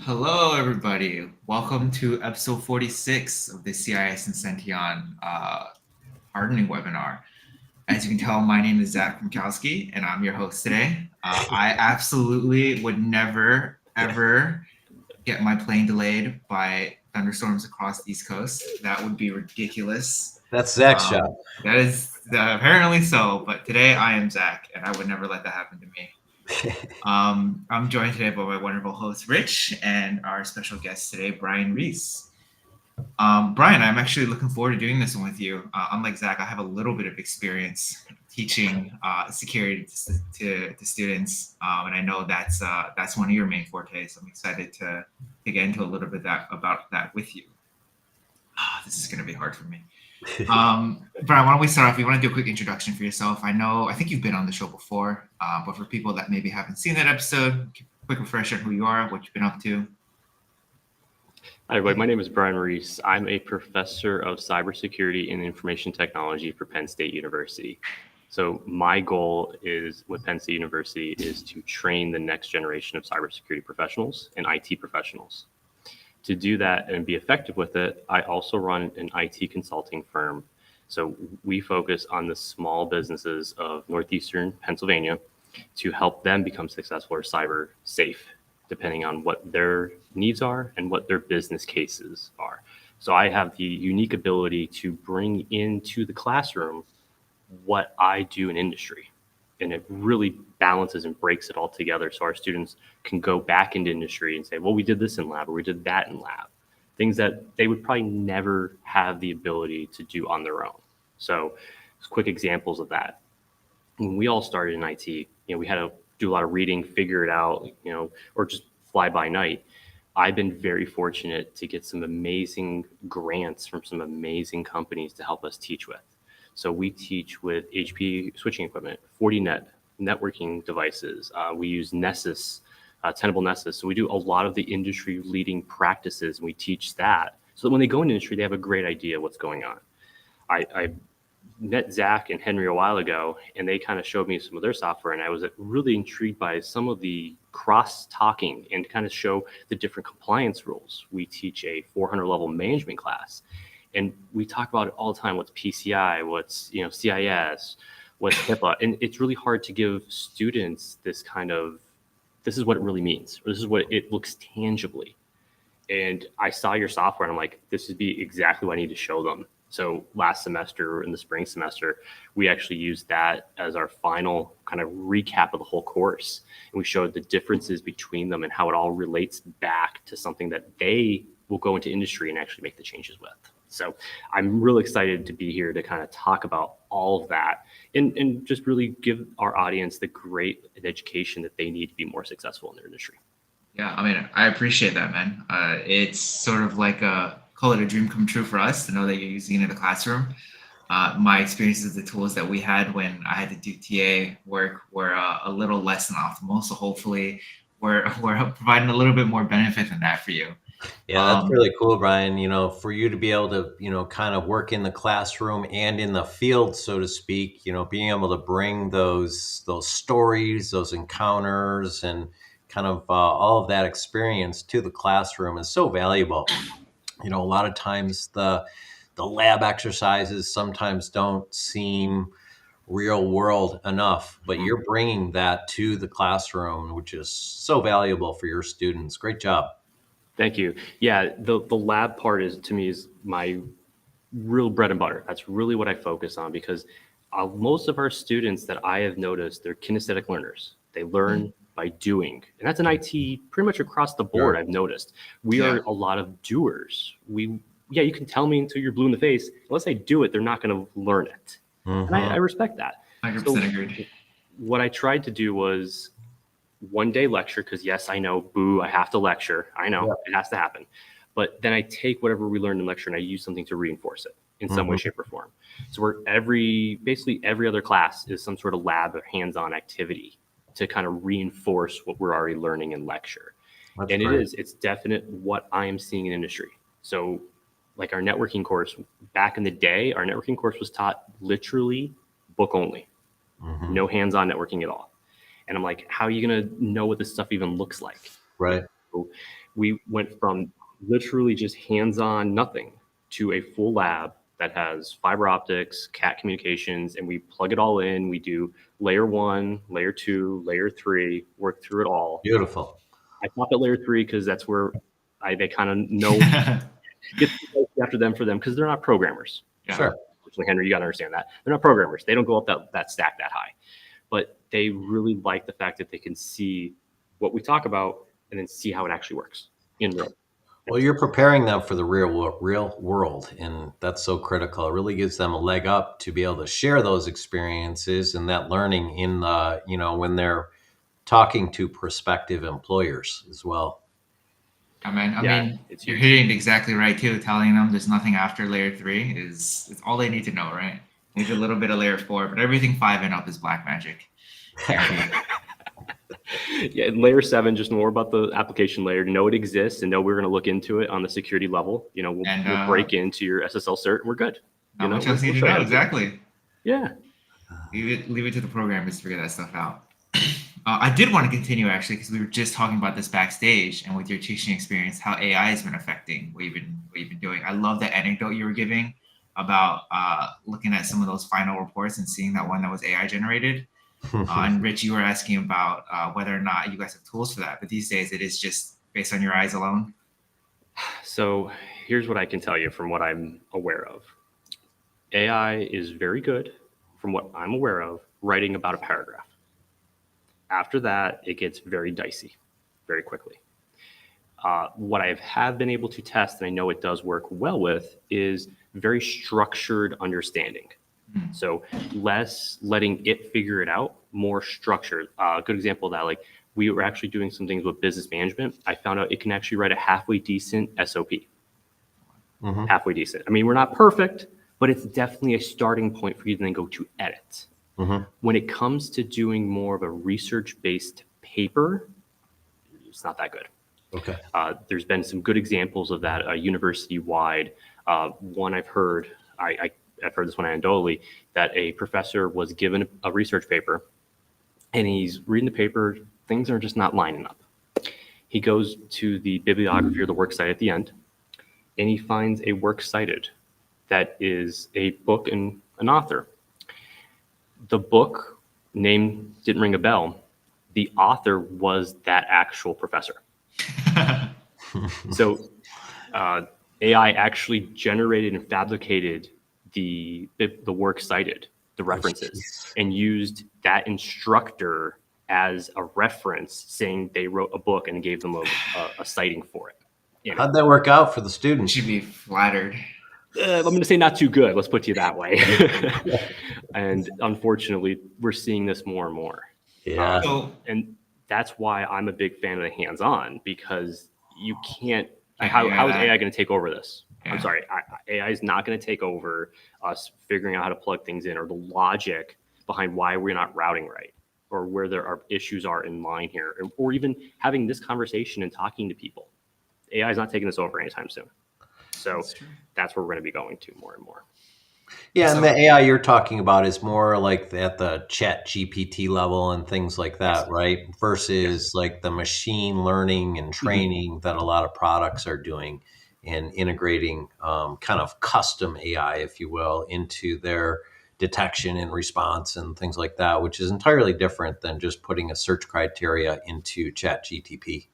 Hello, everybody. Welcome to episode 46 of the CIS and Senteon hardening webinar. As you can tell, my name is Zach Mikowski, and I'm your host today. I absolutely would never, ever get my plane delayed by thunderstorms across the East Coast. That would be ridiculous. That's Zach's job. That is apparently so, but today I am Zach, and I would never let that happen to me. I'm joined today by my wonderful host, Rich, and our special guest today, Brian Reese. Brian, I'm actually looking forward to doing this one with you. Unlike Zach, I have a little bit of experience teaching security to students, and I know that's one of your main fortes. I'm excited to get into a little bit about that with you. This is going to be hard for me. Brian, why don't we start off? You want to do a quick introduction for yourself? I think you've been on the show before, but for people that maybe haven't seen that episode, quick refresher on who you are, what you've been up to. Hi, everybody. My name is Brian Reese. I'm a professor of cybersecurity and information technology for Penn State University. So my goal is with Penn State University is to train the next generation of cybersecurity professionals and IT professionals. To do that and be effective with it, I also run an IT consulting firm. So we focus on the small businesses of Northeastern Pennsylvania to help them become successful or cyber safe, depending on what their needs are and what their business cases are. So I have the unique ability to bring into the classroom what I do in industry. And it really balances and breaks it all together so our students can go back into industry and say, well, we did this in lab or we did that in lab. Things that they would probably never have the ability to do on their own. So quick examples of that. When we all started in IT, we had to do a lot of reading, figure it out, or just fly by night. I've been very fortunate to get some amazing grants from some amazing companies to help us teach with. So we teach with HP switching equipment, 40net networking devices. We use Nessus, Tenable Nessus. So we do a lot of the industry leading practices, and we teach that so that when they go into industry, they have a great idea what's going on. I met Zach and Henry a while ago, and they kind of showed me some of their software, and I was really intrigued by some of the cross-talking and kind of show the different compliance rules. We teach a 400 level management class, and we talk about it all the time. What's PCI, what's CIS, what's HIPAA, and it's really hard to give students this is what it really means, or this is what it looks tangibly. And I saw your software, and I'm like, this would be exactly what I need to show them. So last semester, in the spring semester, we actually used that as our final kind of recap of the whole course. And we showed the differences between them and how it all relates back to something that they will go into industry and actually make the changes with. So I'm really excited to be here to kind of talk about all of that and just really give our audience the great education that they need to be more successful in their industry. Yeah, I appreciate that, man. It's sort of like call it a dream come true for us to know that you're using it in the classroom. My experiences, the tools that we had when I had to do TA work were a little less than optimal. So hopefully we're providing a little bit more benefit than that for you. Yeah, that's really cool, Brian. For you to be able to, kind of work in the classroom and in the field, so to speak, being able to bring those stories, those encounters, and kind of all of that experience to the classroom is so valuable. A lot of times the lab exercises sometimes don't seem real world enough, but you're bringing that to the classroom, which is so valuable for your students. Great job. Thank you. Yeah, the lab part to me is my real bread and butter. That's really what I focus on because most of our students that I have noticed, they're kinesthetic learners. They learn by doing. And that's an IT pretty much across the board. Sure. I've noticed. We are a lot of doers. You can tell me until you're blue in the face. Unless I do it, they're not going to learn it. Mm-hmm. And I respect that. 100% agreed. What I tried to do was one day lecture, because yes, I know, boo, I have to lecture. I know it has to happen. But then I take whatever we learned in lecture and I use something to reinforce it in some way, shape, or form. So basically every other class is some sort of lab or hands-on activity to kind of reinforce what we're already learning in lecture. That's and great. It's definite what I am seeing in industry. So like our networking course, back in the day, our networking course was taught literally book only, no hands-on networking at all. And I'm like, how are you going to know what this stuff even looks like? Right. So We went from literally just hands-on nothing to a full lab that has fiber optics, CAT communications, and we plug it all in. We do layer 1, layer 2, layer 3, work through it all. Beautiful. I stop at layer 3 because that's where they kind of know get after them for them because they're not programmers. Sure. Henry, you got to understand that. They're not programmers. They don't go up that stack that high. But they really like the fact that they can see what we talk about and then see how it actually works in real. Well, you're preparing them for the real world, and that's so critical. It really gives them a leg up to be able to share those experiences and that learning in when they're talking to prospective employers as well. I mean, you're hitting it exactly right too. Telling them there's nothing after layer 3 it's all they need to know, right? Maybe a little bit of layer 4, but everything 5 and up is black magic. Yeah, layer 7, just more about the application layer. Know it exists and know we're going to look into it on the security level. We'll break into your SSL cert and we're good. Much else need to know, exactly. Yeah. Leave it to the programmers to figure that stuff out. I did want to continue actually because we were just talking about this backstage and with your teaching experience, how AI has been affecting what you've been doing. I love that anecdote you were giving about looking at some of those final reports and seeing that one that was AI generated. And Rich, you were asking about whether or not you guys have tools for that, but these days it is just based on your eyes alone. So here's what I can tell you from what I'm aware of. AI is very good, from what I'm aware of, writing about a paragraph. After that, it gets very dicey very quickly. What I have been able to test, and I know it does work well with, is very structured understanding. So less letting it figure it out, more structured. A good example of that, like we were actually doing some things with business management. I found out it can actually write a halfway decent SOP. Halfway decent. I mean, we're not perfect, but it's definitely a starting point for you to then go to edit. When it comes to doing more of a research-based paper, it's not that good. Okay. There's been some good examples of that university-wide. One I've heard, I've heard this one anecdotally, that a professor was given a research paper and he's reading the paper, things are just not lining up. He goes to the bibliography or the works cited at the end, and he finds a works cited that is a book and an author. The book name didn't ring a bell. The author was that actual professor. So AI actually generated and fabricated the work cited, the references, and used that instructor as a reference, saying they wrote a book and gave them a citing for it. How'd that work out for the students? You should be flattered. I'm going to say not too good. Let's put it that way. And unfortunately, we're seeing this more and more. Yeah. And that's why I'm a big fan of the hands-on, because you can't. How is AI going to take over this? Yeah. I'm sorry. AI is not going to take over us figuring out how to plug things in or the logic behind why we're not routing right or where there are issues are in line here, or even having this conversation and talking to people. AI is not taking this over anytime soon. So that's where we're going to be going to more and more. Yeah, and the AI you're talking about is more like at the chat GPT level and things like that, right? Versus like the machine learning and training that a lot of products are doing and integrating kind of custom AI, if you will, into their detection and response and things like that, which is entirely different than just putting a search criteria into chat GTP.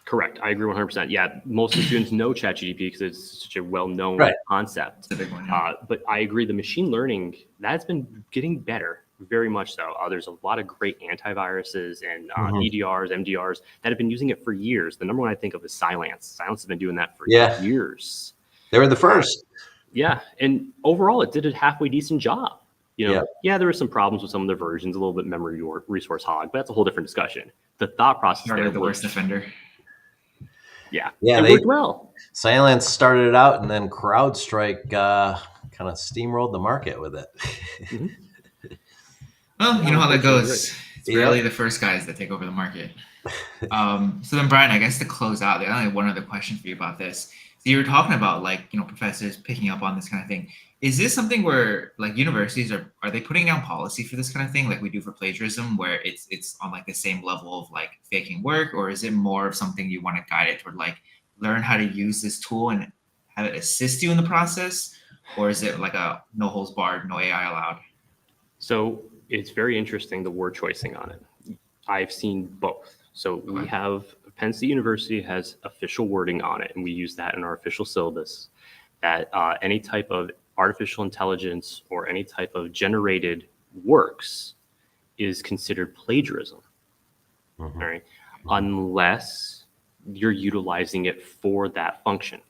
Correct. I agree 100%. Yeah, most of the students know ChatGPT because it's such a well-known concept. It's a big one, yeah. But I agree, the machine learning, that's been getting better, very much so. There's a lot of great antiviruses and EDRs, MDRs that have been using it for years. The number one I think of is Cylance. Cylance has been doing that for years. They were the first. Yeah, and overall, it did a halfway decent job. There were some problems with some of the versions, a little bit memory resource hog, but that's a whole different discussion. The thought process there the worst offender. Yeah, it worked well. Cylance started it out, and then CrowdStrike kind of steamrolled the market with it. Well, you know how that goes. It's rarely the first guys that take over the market. So then, Brian, I guess to close out, I only have one other question for you about this. So you were talking about like, professors picking up on this kind of thing. Is this something where like universities are they putting down policy for this kind of thing like we do for plagiarism where it's on like the same level of like faking work, or is it more of something you want to guide it toward like learn how to use this tool and have it assist you in the process, or is it like a no holds barred, no AI allowed? So it's very interesting, the word choicing on it. I've seen both. So we have Penn State University has official wording on it, and we use that in our official syllabus, that any type of artificial intelligence or any type of generated works is considered plagiarism. All right, unless you're utilizing it for that function.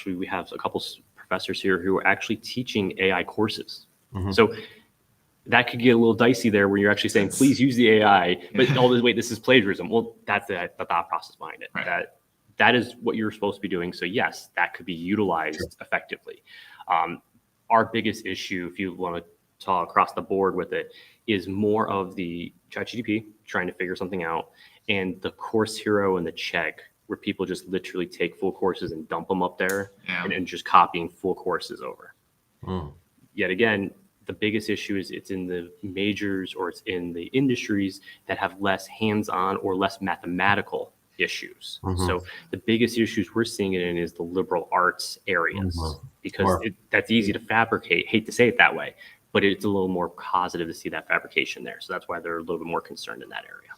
We have a couple professors here who are actually teaching AI courses. So that could get a little dicey there when you're actually saying, please use the AI, but wait, this is plagiarism. Well, that's the thought process behind it. Right. That is what you're supposed to be doing. So yes, that could be utilized effectively. Our biggest issue, if you want to talk across the board with it, is more of the ChatGPT trying to figure something out, and the Course Hero and the Chegg, where people just literally take full courses and dump them up there and just copying full courses over. Yet again, the biggest issue is it's in the majors or it's in the industries that have less hands-on or less mathematical issues. So the biggest issues we're seeing it in is the liberal arts areas, because that's easy to fabricate. Hate to say it that way, but it's a little more positive to see that fabrication there. So that's why they're a little bit more concerned in that area.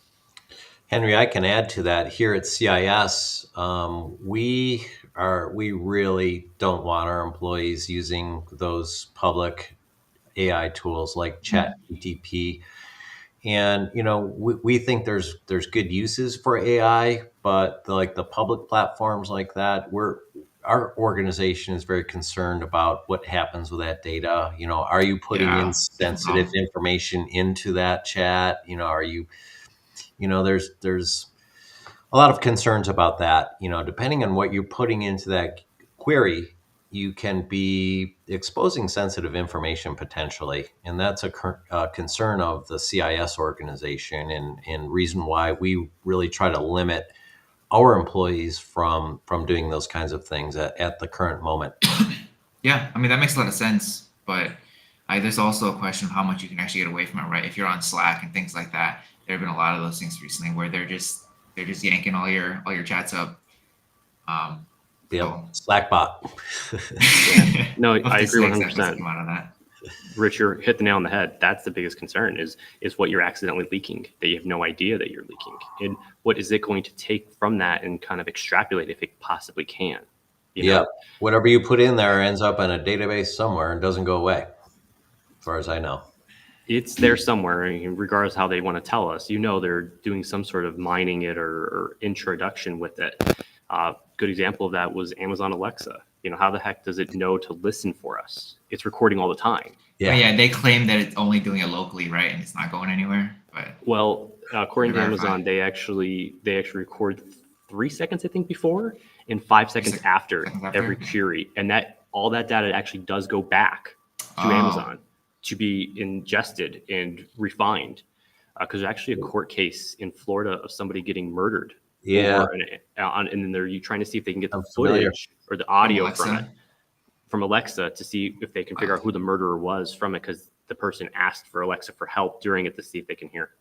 Henry, I can add to that. Here at CIS, we really don't want our employees using those public AI tools like ChatGPT. And, we think there's good uses for AI, but the public platforms like that, our organization is very concerned about what happens with that data. Are you putting in sensitive information into that chat? Are you, there's a lot of concerns about that. Depending on what you're putting into that query, you can be exposing sensitive information potentially. And that's a concern of the CIS organization, and reason why we really try to limit our employees from doing those kinds of things at the current moment. Yeah, I mean, that makes a lot of sense, but there's also a question of how much you can actually get away from it, right? If you're on Slack and things like that, there have been a lot of those things recently where they're just yanking all your chats up. Slack bot. No, I agree 100%. Rich, you hit the nail on the head. That's the biggest concern is what you're accidentally leaking, that you have no idea that you're leaking. And what is it going to take from that and kind of extrapolate if it possibly can? Whatever you put in there ends up in a database somewhere and doesn't go away, as far as I know. It's there somewhere, regardless how they want to tell us. They're doing some sort of mining it or introduction with it. Good example of that was Amazon Alexa. How the heck does it know to listen for us? It's recording all the time. Yeah, they claim that it's only doing it locally, right? And it's not going anywhere. But according to Amazon, they actually record 3 seconds, I think, before and 5 seconds after every query, and that all that data actually does go back to Amazon to be ingested and refined. Because there's actually a court case in Florida of somebody getting murdered. And then they're trying to see if they can get the footage or the audio from Alexa to see if they can figure out who the murderer was from it, because the person asked for Alexa for help during it to see if they can hear.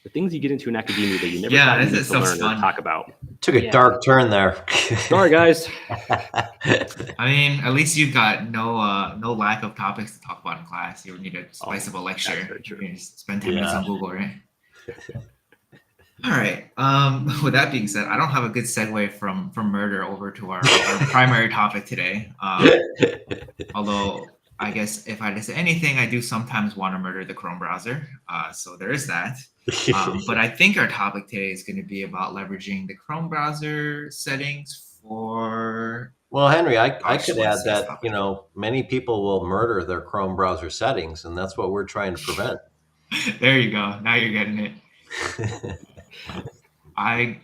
The things you get into in academia that you never thought you need to learn or talk about. Took a dark turn there. Sorry, guys. I mean, at least you've got no lack of topics to talk about in class. You don't need to spice up a lecture. You can just spend 10 minutes on Google, right? All right. With that being said, I don't have a good segue from murder over to our primary topic today. Although I guess if I had to say anything, I do sometimes want to murder the Chrome browser. So there is that. But I think our topic today is going to be about leveraging the Chrome browser settings for. Well, Henry, I could add that many people will murder their Chrome browser settings, and that's what we're trying to prevent. There you go. Now you're getting it. I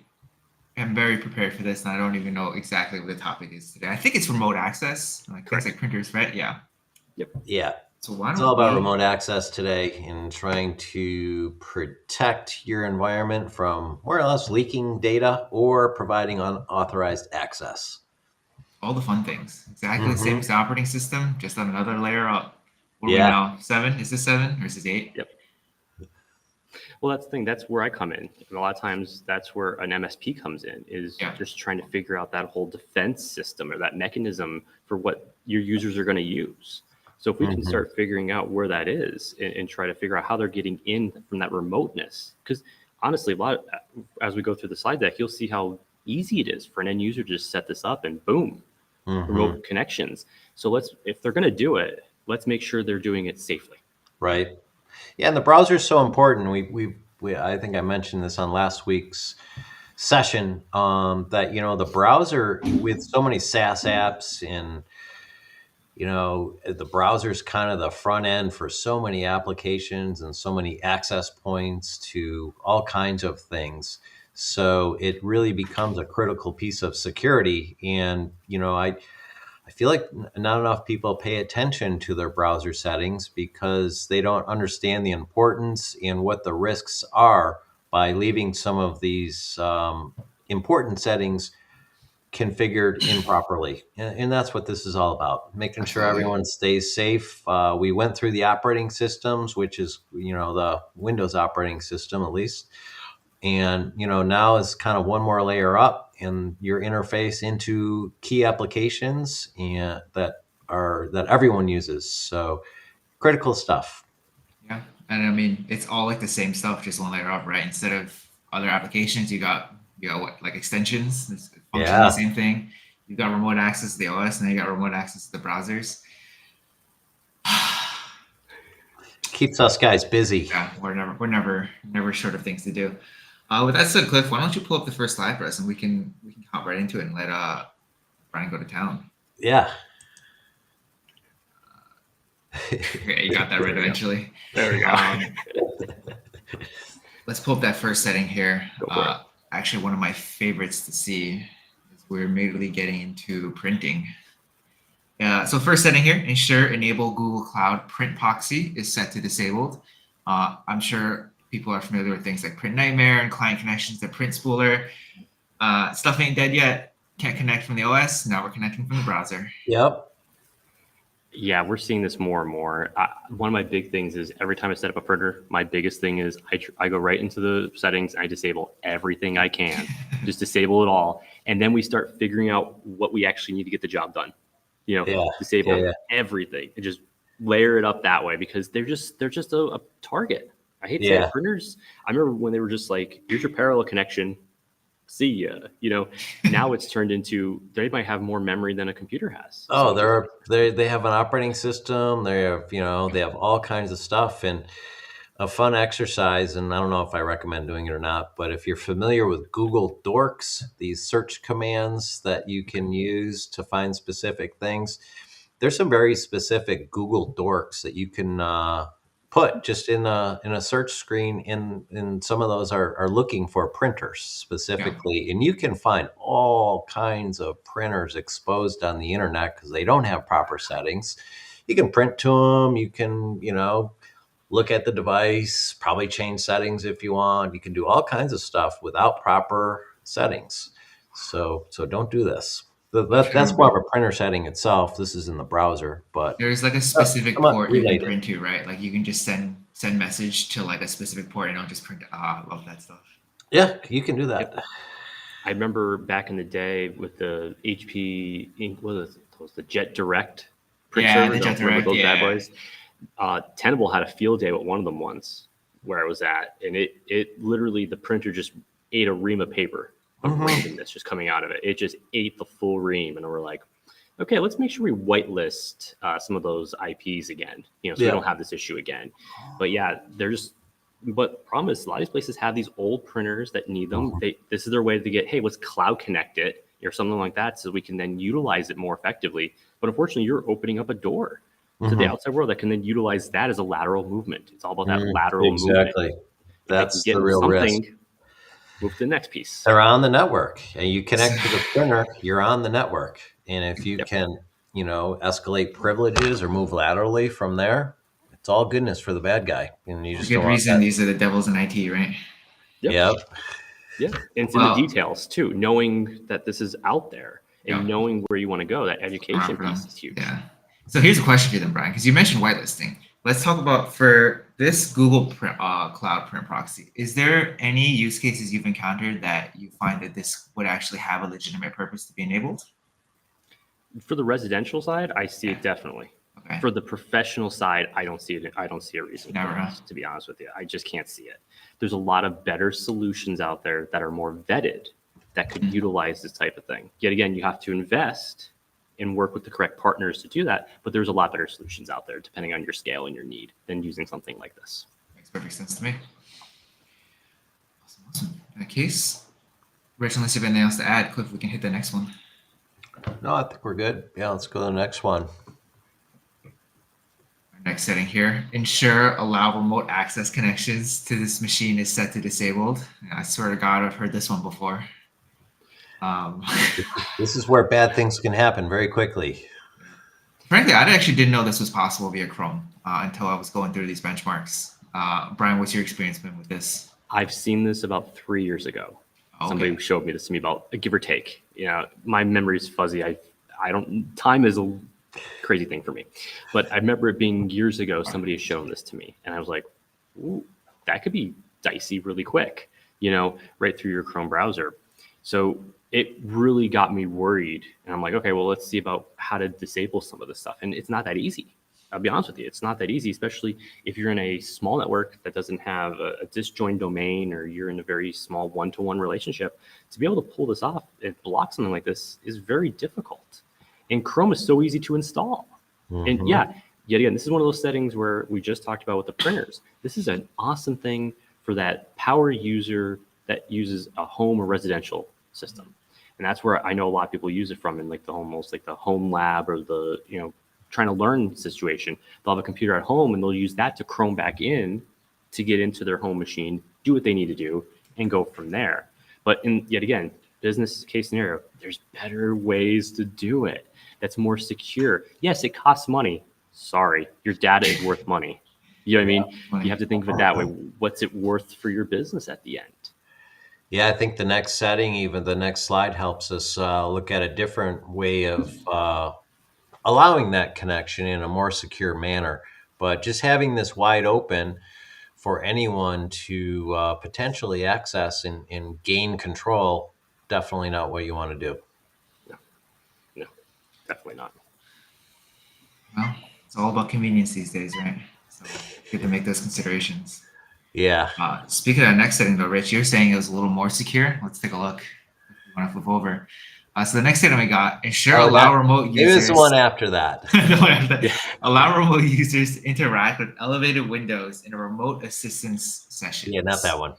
am very prepared for this, and I don't even know exactly what the topic is today. I think it's remote access, like things like printers, right? Yeah. Yep. Yeah. So why It's all don't about we? remote access today and trying to protect your environment from more or less leaking data or providing unauthorized access. All the fun things. Exactly the same Hmm. as the operating system, just on another layer up. What are we Yeah. now? 7? Is this 7 or is this 8? Yep. Well, that's the thing. That's where I come in. And a lot of times that's where an MSP comes in, is Yeah. just trying to figure out that whole defense system or that mechanism for what your users are going to use. So if we can Hmm. start figuring out where that is and try to figure out how they're getting in from that remoteness, because honestly, as we go through the slide deck, you'll see how easy it is for an end user to just set this up and boom, Hmm. remote connections. So if they're going to do it, let's make sure they're doing it safely. Right. Yeah, and the browser is so important. We I think I mentioned this on last week's session, that the browser with so many SaaS apps, and the browser is kind of the front end for so many applications and so many access points to all kinds of things. So it really becomes a critical piece of security. And I feel like not enough people pay attention to their browser settings because they don't understand the importance and what the risks are by leaving some of these important settings configured improperly. And that's what this is all about, making sure Absolutely. everyone stays safe. We went through the operating systems, which is, the Windows operating system at least. And, now is kind of one more layer up in your interface into key applications and that everyone uses. So critical stuff. Yeah. And I mean, it's all like the same stuff, just one layer up, right? Instead of other applications, you got what, like extensions, this function the Yeah. same thing. You got remote access to the OS, and then you got remote access to the browsers. Keeps us guys busy. Yeah, we're never short of things to do. With that said, Cliff, why don't you pull up the first slide for us, and we can hop right into it and let Brian go to town. Yeah. Okay, you got that There right we go. eventually. There we go. Let's pull up that first setting here. Go for it. Actually, one of my favorites to see is we're immediately getting into printing. So first setting here, ensure enable Google Cloud print proxy is set to disabled. I'm sure people are familiar with things like Print Nightmare and client connections to Print Spooler. Stuff ain't dead yet. Can't connect from the OS. Now we're connecting from the browser. Yep. Yeah, we're seeing this more and more. One of my big things is every time I set up a printer, my biggest thing is I go right into the settings. I disable everything I can, just disable it all. And then we start figuring out what we actually need to get the job done. Yeah. Disable Yeah. everything and just layer it up that way because they're just a target. I hate to say Yeah. it, printers. I remember when they were just like, here's your parallel connection. See ya. Now it's turned into they might have more memory than a computer has. Oh, they have an operating system. They have all kinds of stuff, and a fun exercise. And I don't know if I recommend doing it or not, but if you're familiar with Google Dorks, these search commands that you can use to find specific things, there's some very specific Google Dorks that you can put just in a search screen. And some of those are looking for printers Yeah. specifically, and you can find all kinds of printers exposed on the internet because they don't have proper settings. You can print to them. You can look at the device, probably change settings if you want. You can do all kinds of stuff without proper settings. So don't do this. That's more of a printer setting itself. This is in the browser, but There's like a specific somewhat port you can related. print to, right? Like you can just send message to like a specific port and it'll just print. I love that stuff. Yeah, you can do that. Yep. I remember back in the day with the HP, what was the Jet Direct print Yeah, the servers? I Jet don't remember Direct. those bad Yeah. boys. Tenable had a field day with one of them once where I was at, and it literally the printer just ate a ream of paper of Mhm. randomness just coming out of it. It just ate the full ream, and we're like, okay, let's make sure we whitelist some of those IPs again, so we Yeah. don't have this issue again. But yeah, they're just. But problem is, a lot of these places have these old printers that need them. Mhm. This is their way to get, hey, let's cloud connect it or something like that, so we can then utilize it more effectively. But unfortunately, you're opening up a door to the Mhm. outside world that can then utilize that as a lateral movement. It's all about that Mm, lateral movement. exactly. If they can That's get the into real risk. something, move to the next piece. They're on the network, and you So, connect to the printer, you're on the network. And if you Yep. can escalate privileges or move laterally from there. It's all goodness for the bad guy, and you For just good don't want reason, that. these are the devils in IT, right? Yep. Yeah, and it's in the Well, details too. Knowing that this is out there and yeah, knowing where you want to go. That education for them. piece is huge. Yeah. So here's a question for you then, Brian, because you mentioned whitelisting. Let's talk about for this Google Cloud Print Proxy. Is there any use cases you've encountered that you find that this would actually have a legitimate purpose to be enabled? For the residential side, I see it definitely. Okay. For the professional side, I don't see it. I don't see a reason Never, for huh? it, to be honest with you. I just can't see it. There's a lot of better solutions out there that are more vetted that could utilize this type of thing. Yet again, you have to invest and work with the correct partners to do that. But there's a lot better solutions out there depending on your scale and your need than using something like this. Makes perfect sense to me. Awesome. In that case, Rich, unless you have anything else to add, Cliff, we can hit the next one. No, I think we're good. Yeah, let's go to the next one. Our next setting here, ensure allow remote access connections to this machine is set to disabled. I swear to God, I've heard this one before. This is where bad things can happen very quickly. Frankly, I actually didn't know this was possible via Chrome until I was going through these benchmarks. Brian, what's your experience been with this? I've seen this about 3 years ago. Okay. Somebody showed me this to me about a give or take. My memory is fuzzy. I don't. Time is a crazy thing for me, but I remember it being years ago. Somebody had shown this to me, and I was like, "Ooh, that could be dicey really quick." Right through your Chrome browser. So it really got me worried, and I'm like, "Okay, well, let's see about how to disable some of this stuff." And it's not that easy. I'll be honest with you, it's not that easy, especially if you're in a small network that doesn't have a disjoint domain, or you're in a very small one-to-one relationship. To be able to pull this off and block something like this is very difficult. And Chrome is so easy to install. And yeah, yet again, this is one of those settings where we just talked about with the printers. This is an awesome thing for that power user that uses a home or residential system. And that's where I know a lot of people use it from in like the almost like the home lab or the, trying to learn situation. They'll have a computer at home and they'll use that to Chrome back in to get into their home machine, do what they need to do, and go from there. But yet again, business case scenario, there's better ways to do it that's more secure. Yes, it costs money. Sorry, your data is worth money. You know what I mean? You have to think of it that way. What's it worth for your business at the end? Yeah, I think the next setting, even the next slide, helps us look at a different way of allowing that connection in a more secure manner. But just having this wide open for anyone to potentially access and gain control, definitely not what you want to do. No, definitely not. Well, it's all about convenience these days, right? So good to make those considerations. Yeah. Speaking of that next setting though, Rich, you're saying it was a little more secure. Let's take a look. If you want to flip over. So the next setting we got, ensure allow remote users. Maybe it's the one after that. Allow remote users to interact with elevated windows in a remote assistance session. Yeah, not that one.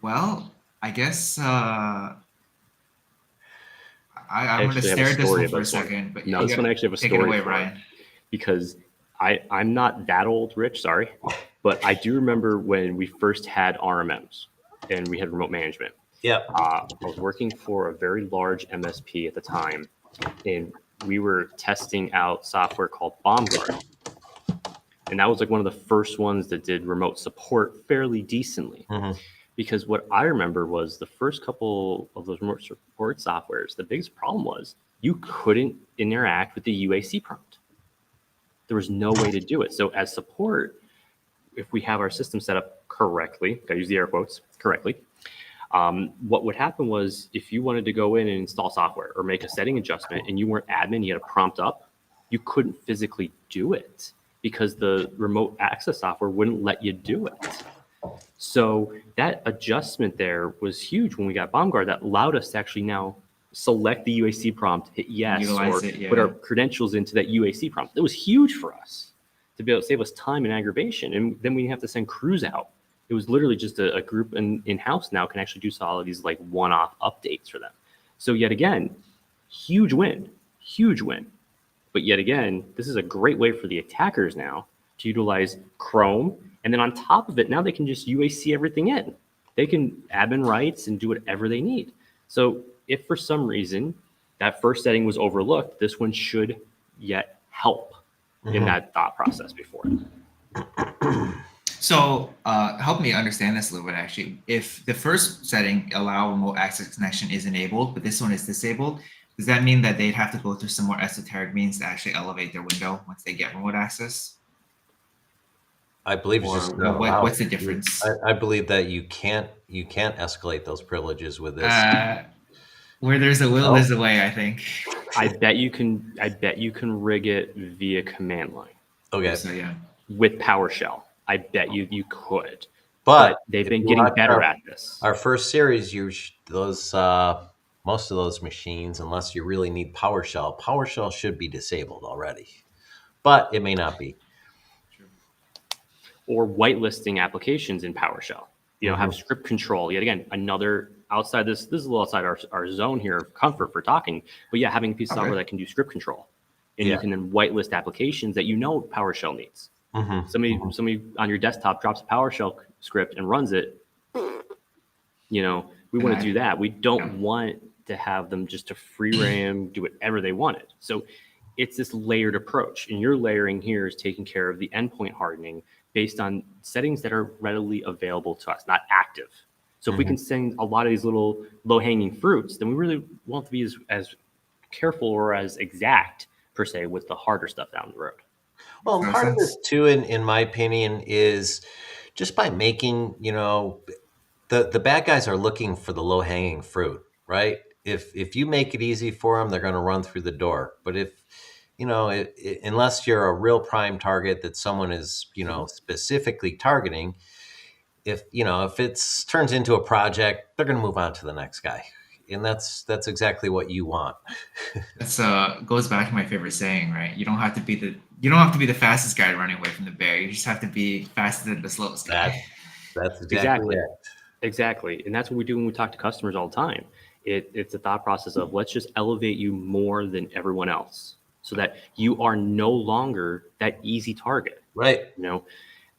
Well, I guess I'm going to stare at this one for a second. But no, this one actually have a story. Take it away, Ryan. Because I'm not that old, Rich, sorry. But I do remember when we first had RMMs and we had remote management. Yeah. I was working for a very large MSP at the time, and we were testing out software called BombGuard. And that was like one of the first ones that did remote support fairly decently. Because what I remember was the first couple of those remote support softwares, the biggest problem was you couldn't interact with the UAC prompt. There was no way to do it. So as support, if we have our system set up correctly, I use the air quotes, correctly, what would happen was if you wanted to go in and install software or make a setting adjustment and you weren't admin, you had a prompt up, you couldn't physically do it because the remote access software wouldn't let you do it. So that adjustment there was huge when we got BombGuard. That allowed us to actually now select the UAC prompt, hit yes, or put our credentials into that UAC prompt. It was huge for us to be able to save us time and aggravation. And then we have to send crews out. It was literally just a group in-house now can actually do all of these like one-off updates for them. So yet again, huge win. But yet again, this is a great way for the attackers now to utilize Chrome. And then on top of it, now they can just UAC everything in. They can admin rights and do whatever they need. So if for some reason that first setting was overlooked. This one should yet help in that thought process before. So help me understand this a little bit, actually. If the first setting, allow remote access connection, is enabled, but this one is disabled, does that mean that they'd have to go through some more esoteric means to actually elevate their window once they get remote access? I believe it's just not allowed. What's the difference? I believe that you can't escalate those privileges with this. Where there's a will, there's a way, I think. I bet you can rig it via command line. Okay. So yeah. With PowerShell, I bet you could. But they've been getting better at this. Our first series, those most of those machines, unless you really need PowerShell should be disabled already, but it may not be. Or whitelisting applications in PowerShell. Have script control. Yet again, another outside this is a little outside our zone here of comfort for talking. But yeah, having a piece of software that can do script control, and you can then whitelist applications that PowerShell needs. Somebody on your desktop drops a PowerShell script and runs it. We want to do that. We don't want to have them just to free RAM, do whatever they wanted. So it's this layered approach, and your layering here is taking care of the endpoint hardening based on settings that are readily available to us, not active. So if we can send a lot of these little low-hanging fruits, then we really won't have to be as careful or as exact, per se, with the harder stuff down the road. Well, part of this, too, in my opinion, is just by making, the bad guys are looking for the low-hanging fruit, right? If you make it easy for them, they're going to run through the door. But if unless you're a real prime target that someone is, specifically targeting, if it turns into a project, they're going to move on to the next guy. And that's exactly what you want. That's goes back to my favorite saying, right? You don't have to be the fastest guy running away from the bear. You just have to be faster than the slowest guy. That's exactly it. Exactly. And that's what we do when we talk to customers all the time. It's a thought process of let's just elevate you more than everyone else, so that you are no longer that easy target. Right.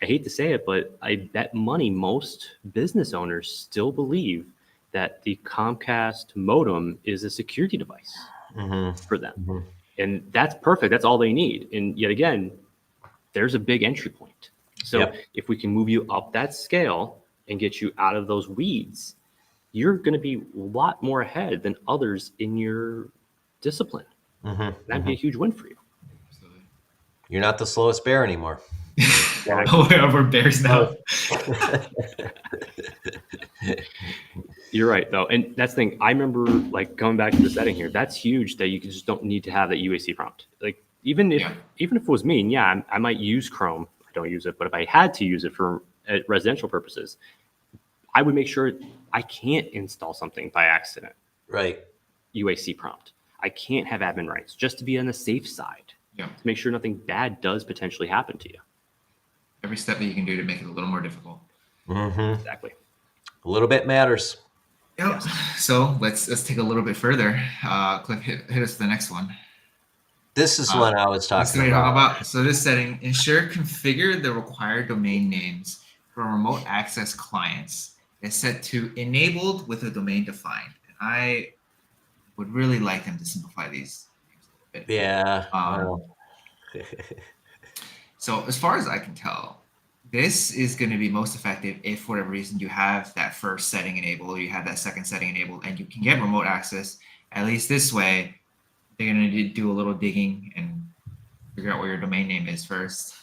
I hate to say it, but I bet money most business owners still believe that the Comcast modem is a security device for them. And that's perfect. That's all they need. And yet again, there's a big entry point. So if we can move you up that scale and get you out of those weeds, you're going to be a lot more ahead than others in your discipline. That'd be a huge win for you. Absolutely. You're not the slowest bear anymore. We're bears now. You're right, though. And that's the thing. I remember going back to the setting here. That's huge that you just don't need to have that UAC prompt. Even if it was me, and I might use Chrome. I don't use it, but if I had to use it for residential purposes, I would make sure I can't install something by accident. Right. UAC prompt. I can't have admin rights just to be on the safe side. To make sure nothing bad does potentially happen to you. Every step that you can do to make it a little more difficult. Exactly. A little bit matters. Yep. Yes. So let's take a little bit further. Cliff, hit us with the next one. This is what I was talking about. So this setting, ensure configure the required domain names for remote access clients is set to enabled with a domain defined. And I would really like them to simplify these names a little bit. Yeah. So as far as I can tell, this is going to be most effective if for whatever reason you have that first setting enabled, or you have that second setting enabled, and you can get remote access. At least this way, they're going to do a little digging and figure out where your domain name is first.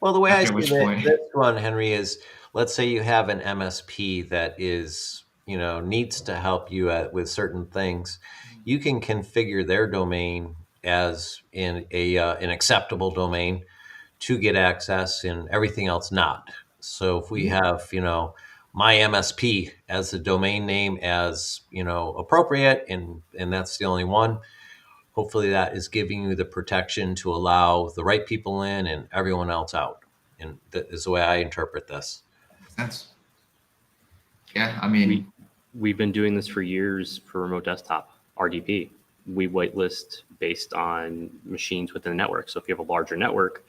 Well, the way I see this one, Henry, is let's say you have an MSP that is, needs to help you with certain things. You can configure their domain as in an acceptable domain to get access, and everything else not. So if we have, my MSP as the domain name as, appropriate, and that's the only one, hopefully that is giving you the protection to allow the right people in and everyone else out. And that is the way I interpret this. Makes sense. Yeah, I mean, we've been doing this for years for remote desktop, RDP. We whitelist based on machines within the network. So if you have a larger network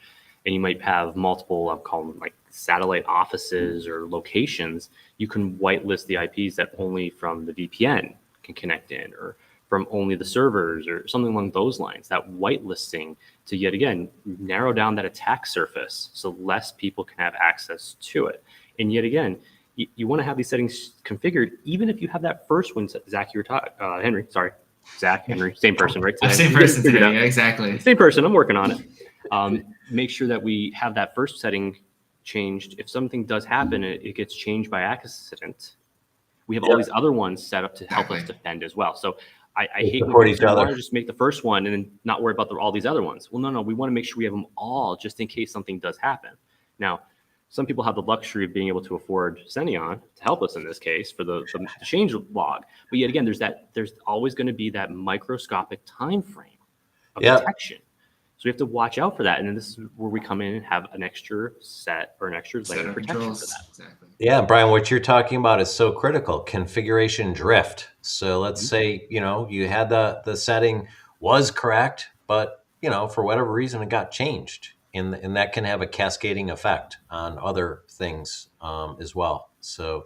and you might have multiple, I'll call them like satellite offices or locations, you can whitelist the IPs that only from the VPN can connect in, or from only the servers or something along those lines, that whitelisting to yet again narrow down that attack surface so less people can have access to it. And yet again, you want to have these settings configured, even if you have that first one. Zach, you were talking, Henry, sorry. Zach, Henry, same person, right? Today. Same person today, yeah, exactly. Same person, I'm working on it. Make sure that we have that first setting changed. If something does happen, it gets changed by accident. We have all these other ones set up to help us defend as well. So I hate when people want to just make the first one and then not worry about all these other ones. Well, no, we want to make sure we have them all just in case something does happen. Now, some people have the luxury of being able to afford Senteon to help us in this case for the change log. But yet again, there's always going to be that microscopic time frame of detection. So we have to watch out for that. And then this is where we come in and have an extra set or an extra layer of protection for that. Exactly. Yeah, Brian, what you're talking about is so critical. Configuration drift. So let's say, you had the setting was correct, but, for whatever reason, it got changed. And that can have a cascading effect on other things as well. So,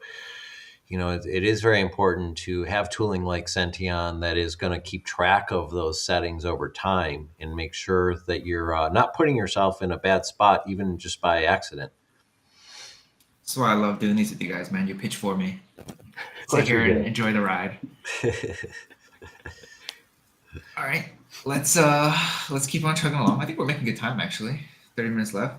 it is very important to have tooling like Senteon that is going to keep track of those settings over time and make sure that you're not putting yourself in a bad spot, even just by accident. That's why I love doing these with you guys, man. You pitch for me. Sit here and enjoy the ride. All right, let's keep on chugging along. I think we're making good time, actually. 30 minutes left.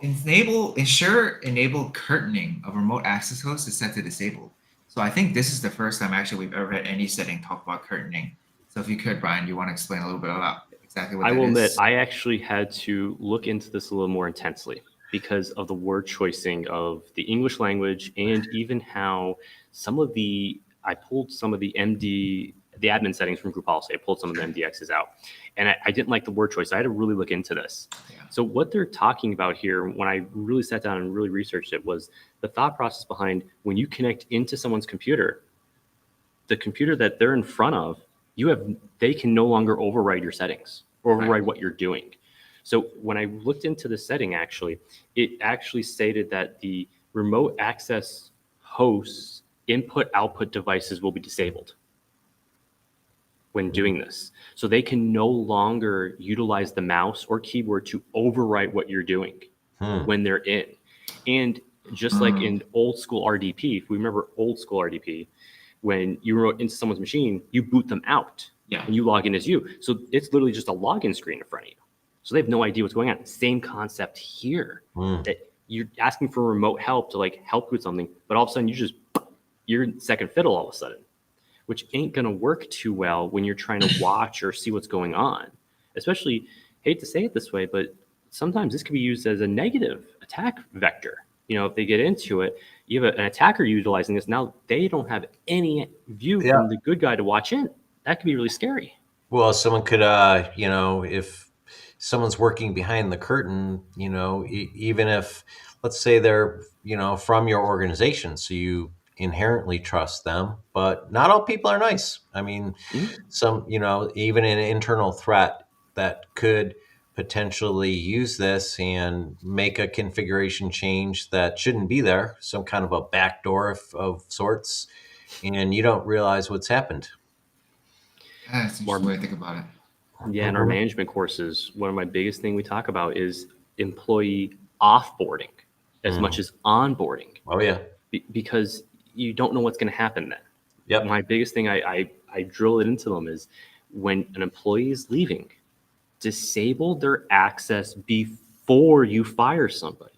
Enable curtaining of remote access hosts is set to disabled. So I think this is the first time actually we've ever had any setting talk about curtaining. So if you could, Brian, you want to explain a little bit about exactly what that is? I will admit, I actually had to look into this a little more intensely because of the word choicing of the English language and even how I pulled some of the admin settings from group policy. I pulled some of the MDXs out. And I didn't like the word choice. I had to really look into this. Yeah. So what they're talking about here, when I really sat down and really researched it, was the thought process behind when you connect into someone's computer, the computer that they're in front of, they can no longer override your settings or override what you're doing. So when I looked into the setting, it actually stated that the remote access hosts input-output devices will be disabled when doing this. So they can no longer utilize the mouse or keyboard to overwrite what you're doing when they're in. And just like in old school RDP, if we remember old school RDP, when you wrote into someone's machine, you boot them out and you log in as you. So it's literally just a login screen in front of you. So they have no idea what's going on. Same concept here, that you're asking for remote help to help you with something, but all of a sudden you're second fiddle all of a sudden, which ain't going to work too well when you're trying to watch or see what's going on. Especially, hate to say it this way, but sometimes this can be used as a negative attack vector. If they get into it, you have an attacker utilizing this. Now they don't have any view from the good guy to watch in. That could be really scary. Well, someone could, if someone's working behind the curtain, even if, let's say they're, from your organization, so you inherently trust them, but not all people are nice. I mean, some, even an internal threat that could potentially use this and make a configuration change that shouldn't be there, some kind of a backdoor of sorts, and you don't realize what's happened. That's a good way to think about it. Yeah, in our management courses, one of my biggest thing we talk about is employee offboarding as much as onboarding. Oh, yeah. Because you don't know what's going to happen then. Yep. My biggest thing I drill it into them is when an employee is leaving, disable their access before you fire somebody.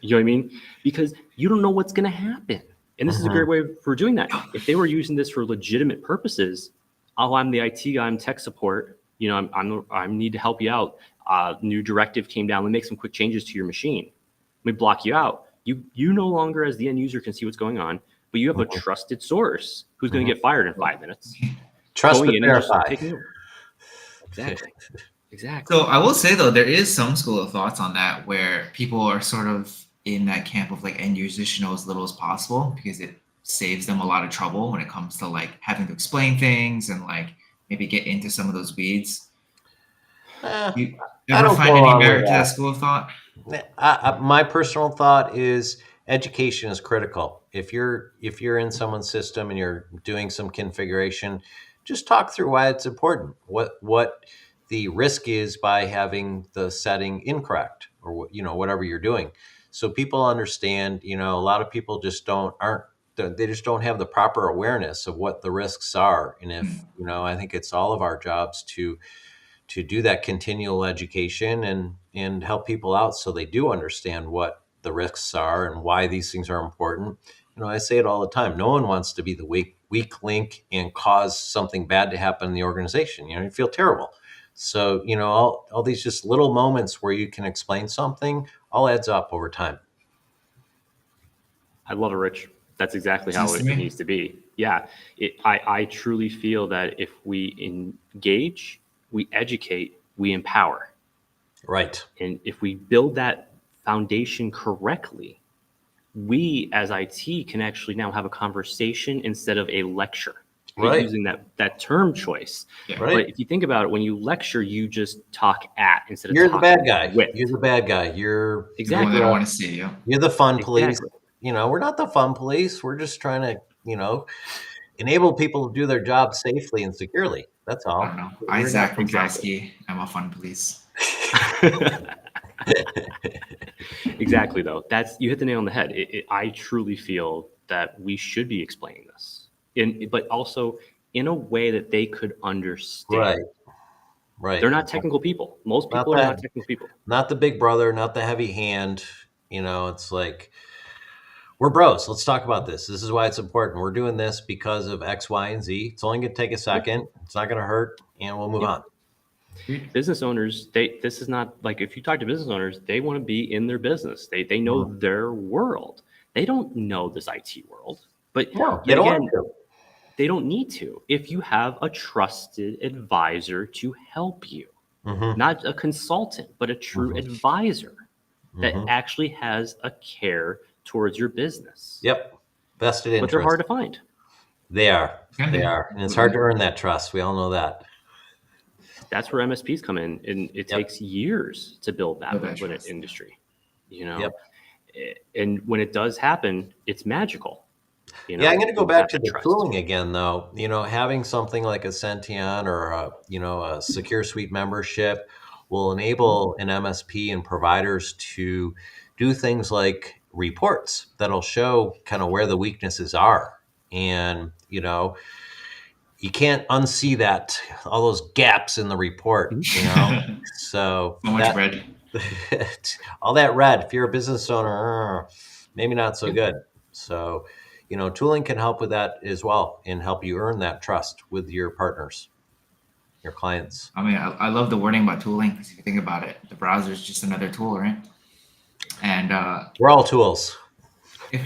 You know what I mean? Because you don't know what's going to happen. And this is a great way for doing that. If they were using this for legitimate purposes, I'm the IT guy, I'm tech support, I need to help you out. New directive came down, let me make some quick changes to your machine. Let me block you out. You no longer as the end user can see what's going on, but you have a trusted source who's going to get fired in 5 minutes. Trust but verify. Exactly. So I will say though, there is some school of thoughts on that where people are sort of in that camp of end users should know as little as possible because it saves them a lot of trouble when it comes to having to explain things and maybe get into some of those weeds. You ever find any merit to that school of thought? My personal thought is education is critical. If you're in someone's system and you're doing some configuration, just talk through why it's important. What the risk is by having the setting incorrect, or whatever you're doing, so people understand. A lot of people just aren't they just don't have the proper awareness of what the risks are. And if I think it's all of our jobs to do that continual education and help people out so they do understand what the risks are and why these things are important. I say it all the time. No one wants to be the weak link and cause something bad to happen in the organization. You feel terrible. So, all these just little moments where you can explain something all adds up over time. I love it, Rich. That's exactly how Sounds to it me. needs to be. Yeah, I truly feel that if we engage, we educate, we empower. Right. And if we build that foundation correctly, we as IT can actually now have a conversation instead of a lecture. Right. Using that term choice. Yeah. Right. But if you think about it, when you lecture, you just talk at instead of You're the talking bad guy. with. You're the bad guy. You're The one Exactly. they don't want to see. Yeah. You're the fun police. Exactly. We're not the fun police. We're just trying to, enable people to do their job safely and securely. That's all. I don't know. We're Isaac not- Winkowski. I'm a fun police. Exactly, though. You hit the nail on the head. I truly feel that we should be explaining this, but also in a way that they could understand. Right. They're not technical people. Most people are not technical people. Not the big brother, not the heavy hand. It's like, we're bros. Let's talk about this. This is why it's important. We're doing this because of X, Y, and Z. It's only going to take a second. It's not going to hurt, and we'll move on. Business owners, this is not like, if you talk to business owners, they want to be in their business. They know their world. They don't know this IT world, but No, they don't want to. they don't need to. If you have a trusted advisor to help you, not a consultant, but a true advisor that actually has a care towards your business. Yep. Vested interest. But they're hard to find. They are. They are. And it's hard to earn that trust. We all know that. That's where MSPs come in, and it takes years to build that with an industry. And when it does happen, it's magical. Yeah, I'm going to go back to the tooling again, though. Having something like a Senteon or a Secure Suite membership will enable an MSP and providers to do things like reports that'll show kind of where the weaknesses are. And, you can't unsee that, all those gaps in the report, So much red. All that red, if you're a business owner, maybe not so good. So, tooling can help with that as well and help you earn that trust with your partners, your clients. I mean, I love the wording about tooling, because if you think about it, the browser is just another tool, right? And we're all tools. If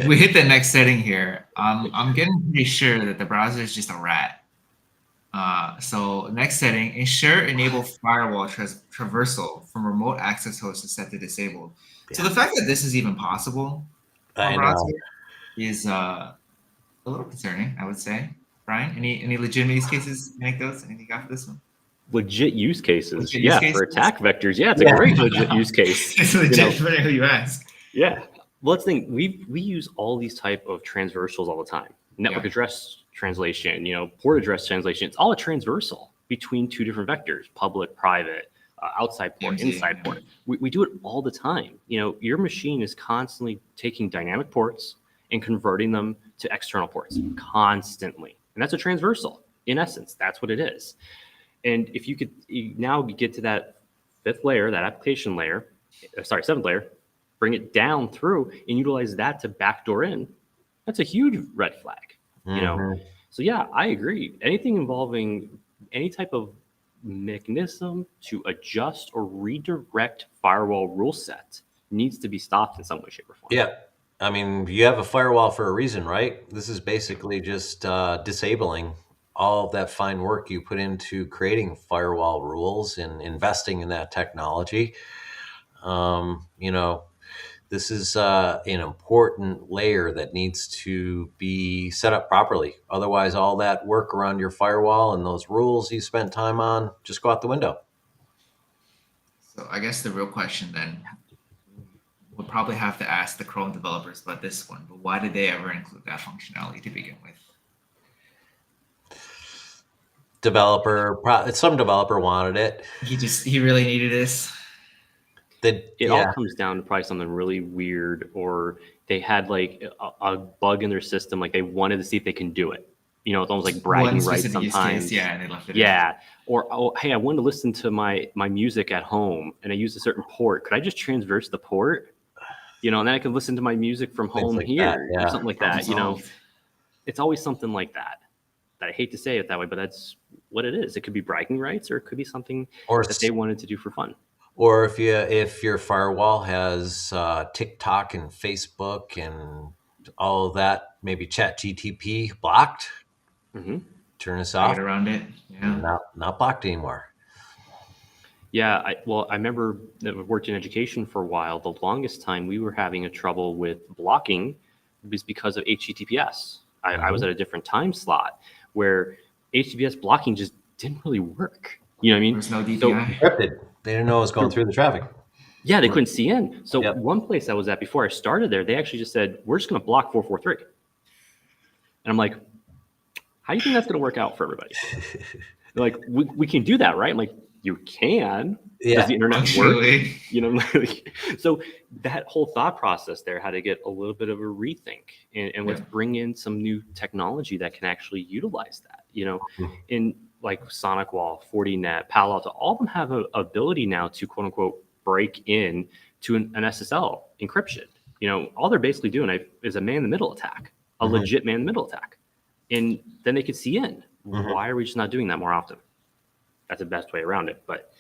we hit the next setting here, I'm getting pretty sure that the browser is just a rat. So next setting, ensure enable firewall traversal from remote access hosts is set to disabled. Yeah. So the fact that this is even possible on browser is a little concerning, I would say. Brian, any legitimate use cases, anecdotes, anything you got for this one? Legit use cases, for attack vectors. Yeah, it's a great legit use case. It's legit, depending who you ask. Yeah. Well, let's think. We use all these type of transversals all the time. Network address translation, port address translation. It's all a transversal between two different vectors: public, private, outside port, inside port. We do it all the time. Your machine is constantly taking dynamic ports and converting them to external ports constantly, and that's a transversal. In essence, that's what it is. And if you could now get to that seventh layer, bring it down through and utilize that to backdoor in, that's a huge red flag. So yeah, I agree. Anything involving any type of mechanism to adjust or redirect firewall rule set needs to be stopped in some way, shape, or form. Yeah. I mean, you have a firewall for a reason, right? This is basically just disabling all of that fine work you put into creating firewall rules and investing in that technology. This is an important layer that needs to be set up properly. Otherwise, all that work around your firewall and those rules you spent time on just go out the window. So I guess the real question then, we'll probably have to ask the Chrome developers about this one, but why did they ever include that functionality to begin with? Some developer wanted it. He really needed this. It all comes down to probably something really weird, or they had like a bug in their system, like they wanted to see if they can do it. It's almost like bragging rights sometimes. Yeah, and they left it. Yeah. Or, oh, hey, I wanted to listen to my music at home and I used a certain port. Could I just transverse the port? And then I could listen to my music from home like here, that, or something like that. Solved. It's always something like that. I hate to say it that way, but that's what it is. It could be bragging rights, or it could be something that they wanted to do for fun. Or if your firewall has TikTok and Facebook and all of that, maybe ChatGTP blocked, turn this off. Get around it. Yeah. Not blocked anymore. Yeah, I remember that we worked in education for a while. The longest time we were having a trouble with blocking was because of HTTPS. I was at a different time slot where HTTPS blocking just didn't really work. You know what I mean? There's no DPI. So encrypted. They didn't know it was going through the traffic. Yeah, they couldn't see in. So one place I was at before I started there, they actually just said, we're just going to block 443. And I'm like, how do you think that's going to work out for everybody? They're like, we can do that, right? I'm like, you can. Yeah. Does the internet work? So that whole thought process there had to get a little bit of a rethink, and let's bring in some new technology that can actually utilize that. In like SonicWall, Fortinet, Palo Alto, all of them have an ability now to quote unquote break in to an SSL encryption. All they're basically doing is a man-in-the-middle attack, a legit man-in-the-middle attack, and then they could see in. Why are we just not doing that more often? That's the best way around it. But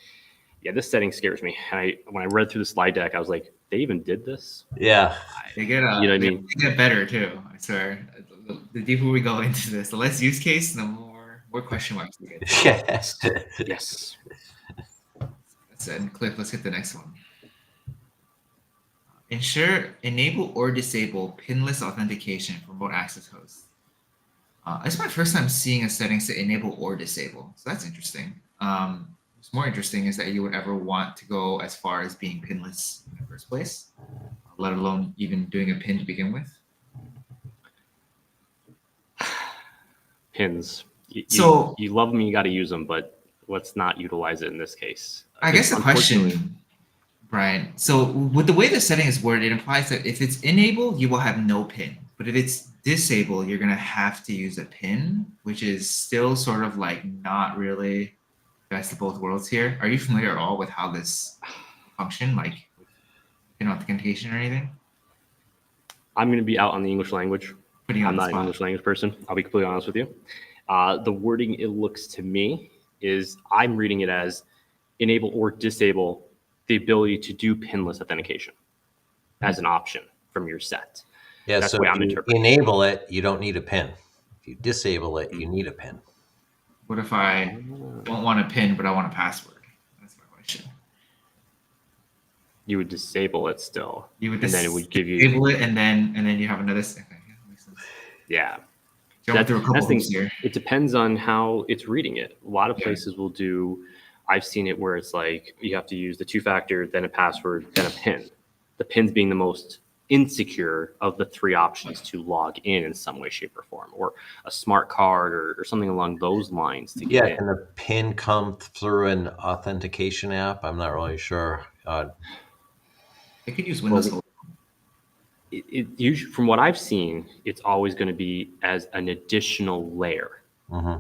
yeah, this setting scares me. And when I read through the slide deck, I was like, they even did this? Yeah. They get, they get better too. I swear. The deeper we go into this, the less use case, the more question marks we get. Yes. That's it. Cliff, let's get the next one. Enable or disable pinless authentication for remote access hosts. It's my first time seeing a setting say enable or disable. So that's interesting. What's more interesting is that you would ever want to go as far as being pinless in the first place, let alone even doing a pin to begin with. Pins. You love them, you got to use them, but let's not utilize it in this case. I guess the question, Brian, so with the way the setting is worded, it implies that if it's enabled, you will have no pin. But if it's disabled, you're going to have to use a pin, which is still sort of like not really best of both worlds here. Are you familiar at all with how this function, like pin authentication or anything? I'm going to be out on the English language. I'm not an English language person. I'll be completely honest with you. The wording, it looks to me, is I'm reading it as enable or disable the ability to do pinless authentication as an option from your set. Yeah, that's so the way I'm interpreting. Enable it, you don't need a pin. If you disable it, you need a pin. What if I don't want a pin, but I want a password? That's my question. You would disable it still. And then it would give you disable it, and then you have another. Okay, makes sense. Yeah. Jump through a couple things here. It depends on how it's reading it. A lot of places will do. I've seen it where it's like you have to use the 2-factor, then a password, then a pin. The pins being the most insecure of the 3 options to log in some way, shape, or form, or a smart card or something along those lines to get in. Can the pin come through an authentication app? I'm not really sure. They could use Windows. It usually, from what I've seen, it's always going to be as an additional layer.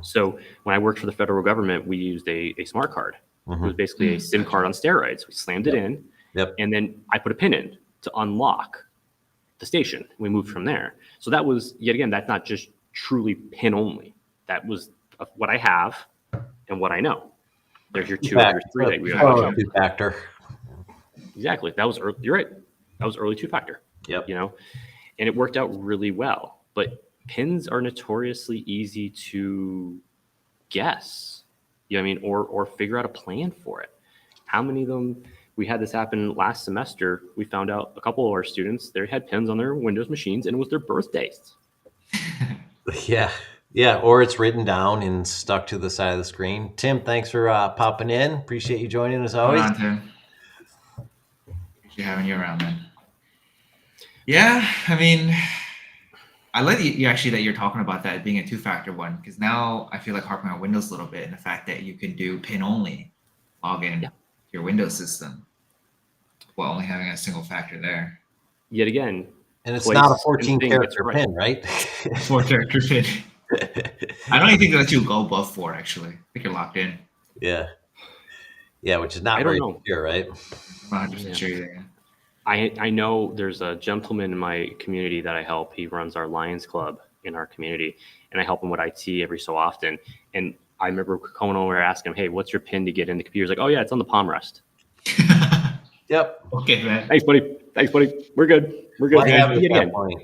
So when I worked for the federal government, we used a smart card. It was basically a SIM card on steroids. We slammed it in, and then I put a pin in to unlock the station. We moved from there. So that was, yet again, that's not just truly pin only. That was what I have and what I know. There's your 2 or your 3 that we have. 2-factor. Exactly. That was early, you're right. That was early 2-factor. Yep. And it worked out really well. But pins are notoriously easy to guess. Or figure out a plan for it. How many of them? We had this happen last semester. We found out a couple of our students, they had pins on their Windows machines, and it was their birthdays. Yeah. Or it's written down and stuck to the side of the screen. Tim, thanks for popping in. Appreciate you joining us always. Hold on, Tim. Appreciate having you around, man. Yeah, I mean, I like you actually that you're talking about that being a two-factor one, because now I feel like harping on Windows a little bit and the fact that you can do pin only login Yeah. to your Windows system while only having a single factor there. Yet again, And it's not a place and 14 thing gets character right. pin, right? Four-character pin. I don't even think that you go above 4. Actually, I think you're locked in. Yeah. Yeah, which is not I don't very know. secure, right? I'm not 100% Yeah. sure either. I know there's a gentleman in my community that I help. He runs our Lions Club in our community, and I help him with IT every so often. And I remember going over and asking him, "Hey, what's your pin to get in the computer?" He's like, "Oh yeah, it's on the palm rest." Yep. Okay, man. Thanks, buddy. Thanks, buddy. We're good. We're good. Why have it Yet at that again, point?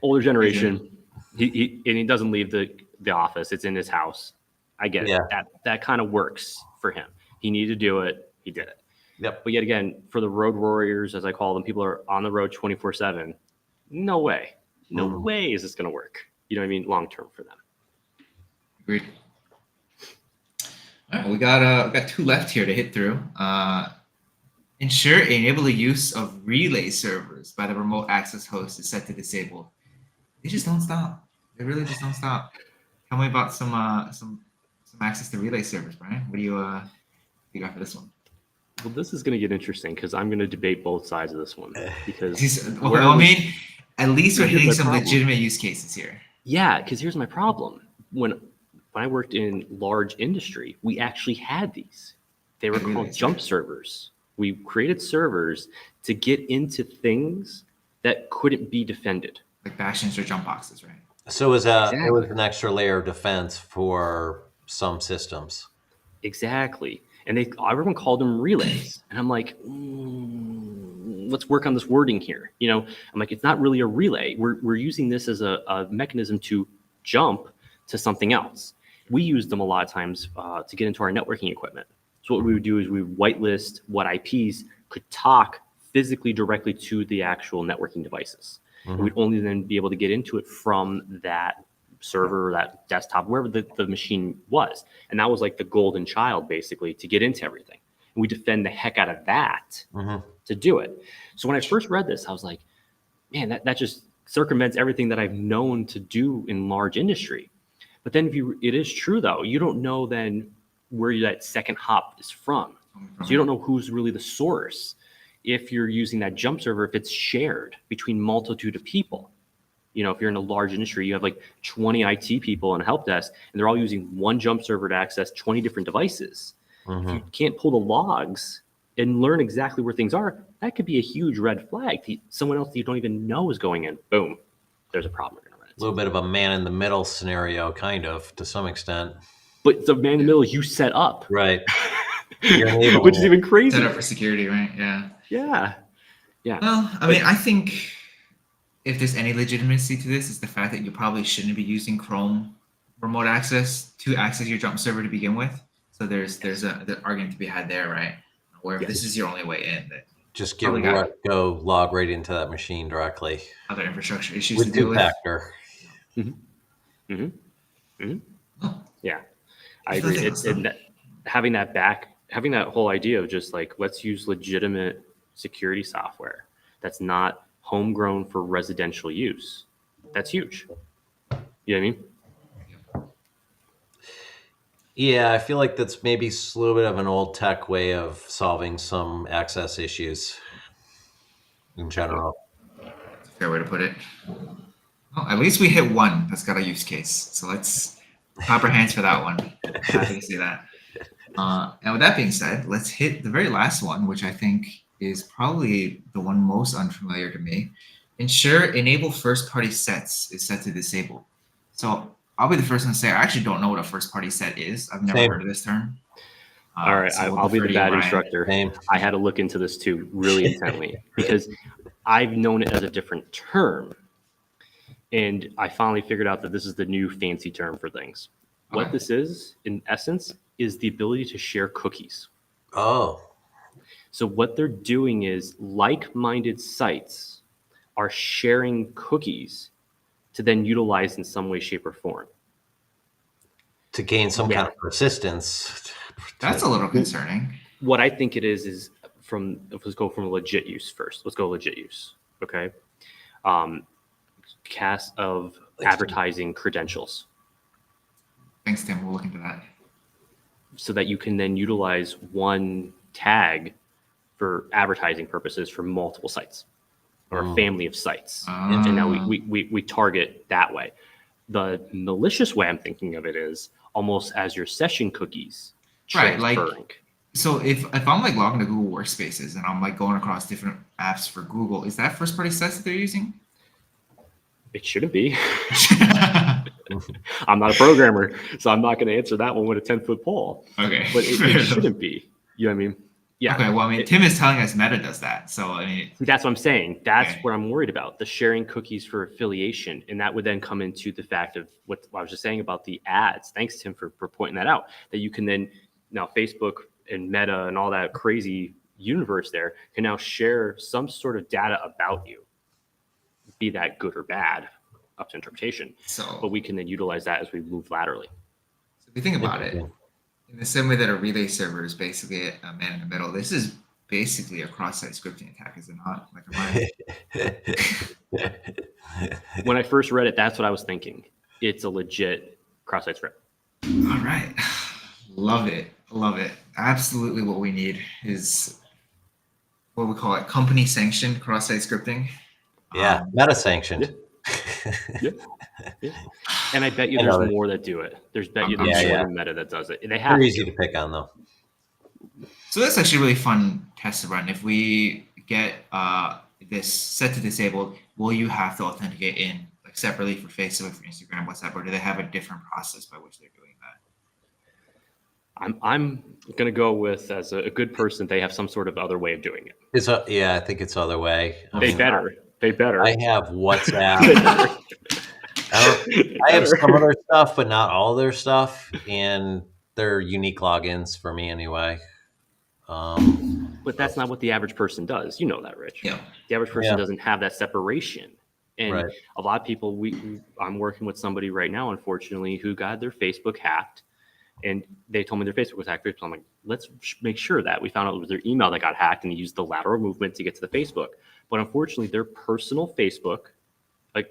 older generation. He doesn't leave the office. It's in his house. I get Yeah. it. That kind of works for him. He needed to do it. He did it. Yep. But yet again, for the road warriors, as I call them, people are on the road 24/7. No way. No way is this going to work. You know what I mean? Long term for them. Agreed. All right, we got 2 left here to hit through. Ensure enable the use of relay servers by the remote access host is set to disabled. They just don't stop. They really just don't stop. Tell me about some access to relay servers, Brian. What do you got for this one? Well, this is going to get interesting because I'm going to debate both sides of this one. Because I mean, at least we're here's hitting my some problem. legitimate use cases here. Yeah, because here's my problem. When I worked in large industry, we actually had these. They were called jump servers. We created servers to get into things that couldn't be defended. Like bastions or jump boxes, right? So it was an extra layer of defense for some systems. Exactly. And everyone called them relays. And I'm like, let's work on this wording here. You know, I'm like, it's not really a relay. We're using this as a mechanism to jump to something else. We use them a lot of times to get into our networking equipment. So what we would do is we would whitelist what IPs could talk physically directly to the actual networking devices. Mm-hmm. We'd only then be able to get into it from that server or that desktop, wherever the machine was. And that was like the golden child, basically, to get into everything. And we defend the heck out of that to do it. So when I first read this, I was like, man, that just circumvents everything that I've known to do in large industry. But then it is true, though, you don't know then where that second hop is from. So you don't know who's really the source. If you're using that jump server, if it's shared between multitude of people. You know, if you're in a large industry, you have like 20 IT people and a help desk, and they're all using one jump server to access 20 different devices. If you can't pull the logs and learn exactly where things are, that could be a huge red flag. Someone else that you don't even know is going in. Boom, there's a problem we're going to run into. A little bit of a man-in-the-middle scenario, kind of, to some extent. But the man-in-the-middle you set up. Right. Which is even crazy. Set up for security, right? Yeah. Yeah. Well, I mean, I think if there's any legitimacy to this, is the fact that you probably shouldn't be using Chrome remote access to access your jump server to begin with. So there's the argument to be had there, right? Where if this is your only way in, that just go log right into that machine directly. Other infrastructure issues with to deal with. Two-factor. Yeah, I agree. Having that whole idea of just like, let's use legitimate security software that's not homegrown for residential use. That's huge. You know what I mean? Yeah, I feel like that's maybe a little bit of an old tech way of solving some access issues in general. That's a fair way to put it. Well, at least we hit one that's got a use case. So let's clap our hands for that one. Happy to see that. And with that being said, let's hit the very last one, which I think is probably the one most unfamiliar to me. Ensure enable first-party sets is set to disable. So I'll be the first one to say I actually don't know what a first-party set is. I've never heard of this term. All right, so I'll be the bad instructor. I had to look into this too really intently because I've known it as a different term. And I finally figured out that this is the new fancy term for things. What this is, in essence, is the ability to share cookies. Oh. So what they're doing is like-minded sites are sharing cookies to then utilize in some way, shape, or form. To gain some kind of persistence. That's a little concerning. What I think it is let's go from legit use first. Let's go legit use. Okay. Cast of advertising credentials, Thanks, Tim. We'll look into that. so that you can then utilize one tag for advertising purposes for multiple sites or a family of sites. And now we target that way. The malicious way I'm thinking of it is almost as your session cookies Right, transferring. like, so if I'm like logging to Google Workspaces and I'm like going across different apps for Google, is that first party sites that they're using? It shouldn't be. I'm not a programmer, so I'm not going to answer that one with a 10-foot pole. Okay. But it shouldn't be. You know what I mean? Yeah. Okay, well, I mean, Tim is telling us Meta does that. So, I mean, that's what I'm saying. That's okay. what I'm worried about, the sharing cookies for affiliation. And that would then come into the fact of what I was just saying about the ads. Thanks, Tim, for pointing that out, that you can then, now Facebook and Meta and all that crazy universe there can now share some sort of data about you, be that good or bad, up to interpretation. So, but we can then utilize that as we move laterally. So if you think about it, in the same way that a relay server is basically a man in the middle, this is basically a cross-site scripting attack, is it not? Like, when I first read it, that's what I was thinking. It's a legit cross-site script. All right. Love it. Love it. Absolutely what we need is what we call it, company sanctioned cross-site scripting. Yeah, meta sanctioned. Yeah. And I bet you there's more that do it. There's more than Meta that does it. They have They're easy to pick on though. So that's actually a really fun test to run. If we get this set to disabled, will you have to authenticate in like separately for Facebook, for Instagram, WhatsApp, or do they have a different process by which they're doing that? I'm gonna go with, as a good person, they have some sort of other way of doing it. I think it's other way. They better. I have WhatsApp. I have some of their stuff, but not all their stuff, and they're unique logins for me anyway. But that's not what the average person does. You know that, Rich. Yeah. The average person doesn't have that separation. And a lot of people, I'm working with somebody right now, unfortunately, who got their Facebook hacked. And they told me their Facebook was hacked. So I'm like, let's make sure that we found out it was their email that got hacked and they used the lateral movement to get to the Facebook. But unfortunately, their personal Facebook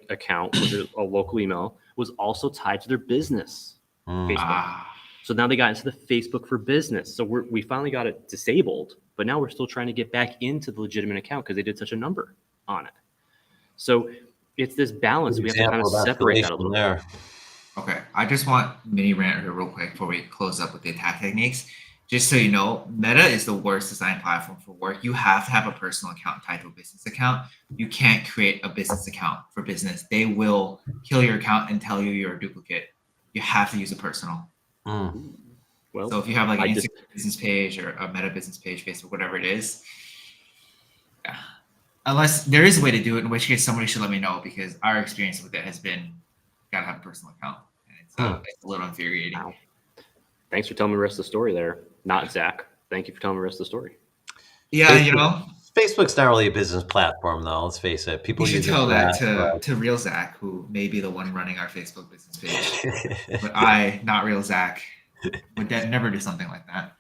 account, a local email, was also tied to their business Facebook. So now they got into the Facebook for business. So we finally got it disabled, but now we're still trying to get back into the legitimate account because they did such a number on it. So it's this balance. We have to kind of separate that a little bit. Okay, I just want mini rant here real quick before we close up with the attack techniques. Just so you know, Meta is the worst design platform for work. You have to have a personal account tied to a business account. You can't create a business account for business. They will kill your account and tell you you're a duplicate. You have to use a personal. Well, so if you have like an Instagram business page or a Meta business page, Facebook, whatever it is, unless there is a way to do it, in which case somebody should let me know, because our experience with it has been gotta have a personal account. And it's a little infuriating. Wow. Thanks for telling me the rest of the story there. Not Zach. Thank you for telling me the rest of the story. Yeah, Facebook, Facebook's not really a business platform, though. Let's face it. People should tell that to real Zach, who may be the one running our Facebook business page. But I, not real Zach, would never do something like that.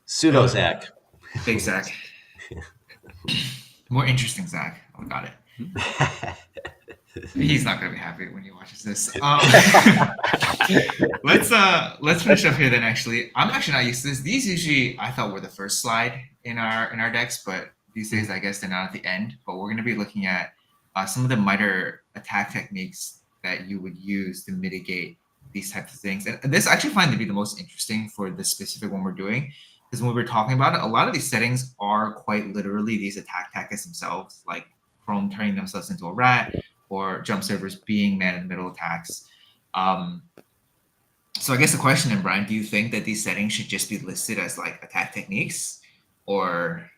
Pseudo Zach. Big Zach. More interesting Zach. Oh, got it. He's not gonna be happy when he watches this. Let's finish up here then. Actually, I'm actually not used to this. These usually I thought were the first slide in our decks, but these days I guess they're not at the end. But we're gonna be looking at some of the MITRE attack techniques that you would use to mitigate these types of things. And this I actually find to be the most interesting for the specific one we're doing, because when we were talking about it, a lot of these settings are quite literally these attack tactics themselves, like Chrome turning themselves into a rat, or jump servers being man-in-the-middle attacks. So I guess the question then, Brian, do you think that these settings should just be listed as like attack techniques or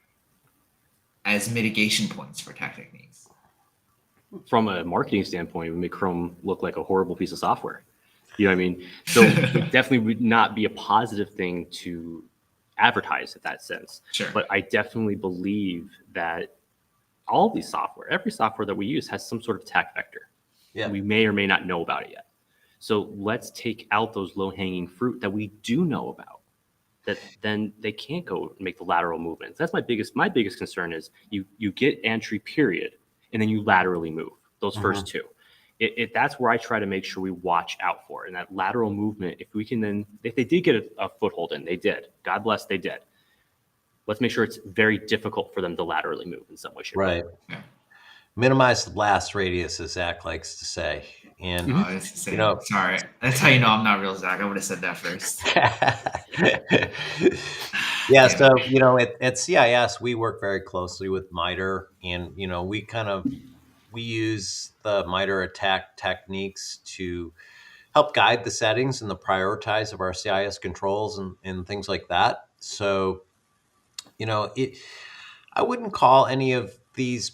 as mitigation points for attack techniques? From a marketing standpoint, it would make Chrome look like a horrible piece of software. You know what I mean? So it definitely would not be a positive thing to advertise in that sense. Sure. But I definitely believe that all these software, every software that we use has some sort of attack vector. Yeah. We may or may not know about it yet. So let's take out those low-hanging fruit that we do know about that then they can't go make the lateral movements. That's my biggest concern is you get entry period and then you laterally move those first two. That's where I try to make sure we watch out for. And that lateral movement, if they did get a foothold in, they did. God bless, they did. Let's make sure it's very difficult for them to laterally move in some way, shape, Right. Yeah. Minimize the blast radius, as Zach likes to say. And It's the same. Sorry, that's how you know I'm not real Zach. I would have said that first. Yeah. So, at CIS, we work very closely with MITRE, and, we use the MITRE attack techniques to help guide the settings and the prioritize of our CIS controls and things like that. So, I wouldn't call any of these